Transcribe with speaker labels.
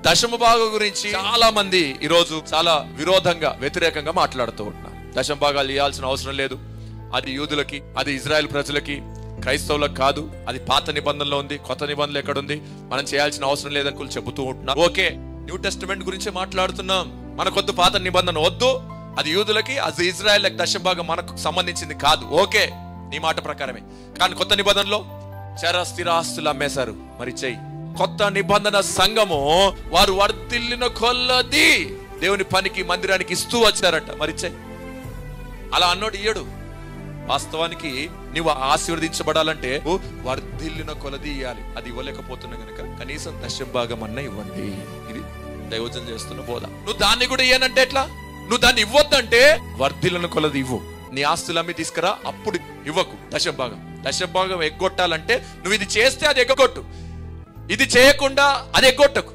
Speaker 1: దశమ భాగం గురించి చాలా మంది ఈరోజు చాలా విరోధంగా వ్యతిరేకంగా మాట్లాడుతూ ఉంటున్నారు. దశమ భాగాలు ఇవ్వాల్సిన అవసరం లేదు, అది యూదులకి, అది ఇజ్రాయెల్ ప్రజలకి, క్రైస్తవులకు కాదు, అది పాత నిబంధనలో ఉంది, కొత్త నిబంధనలు ఎక్కడుంది, మనం చేయాల్సిన అవసరం లేదని చెబుతూ ఉంటున్నాం. ఓకే, న్యూ టెస్టిమెంట్ గురించి మాట్లాడుతున్నాం, మనకొద్దు పాత నిబంధన వద్దు, అది యూదులకి, అది ఇజ్రాయెల్ దశమ భాగం మనకు సంబంధించింది కాదు. ఓకే, నీ మాట ప్రకారమే. కానీ కొత్త నిబంధనలో చర స్థిర ఆస్తులు అమ్మేశారు, మరి చెయ్యి. కొత్త నిబంధన సంఘము వారు వర్ధిల్లిన కొలది దేవుని పనికి మందిరానికి ఇస్తూ వచ్చారట, మరి చెయ్యి. అలా అన్నోడు ఇయ్యడు. వాస్తవానికి నువ్వు ఆశీర్వదించబడాలంటే వర్ధిల్లిన కొలది ఇవ్వాలి. అది ఇవ్వలేకపోతున్నా గనక కనీసం దశమ భాగం అన్న ఇవ్వండి. ఇది దైవజనం చేస్తున్న బోధ. నువ్వు దాన్ని కూడా ఇయ్యనంటే ఎట్లా? నువ్వు దాన్ని ఇవ్వద్దంటే వర్ధిల్లిన కొలది ఇవ్వు. నీ ఆస్తులమ్మి తీసుకురా, అప్పుడు ఇవ్వకు దశమ భాగం. దశమ భాగం ఎగ్గొట్టాలంటే నువ్వు ఇది చేస్తే అది ఎగ్గొట్టు, ఇది చేయకుండా అది ఎగ్గొట్టకు.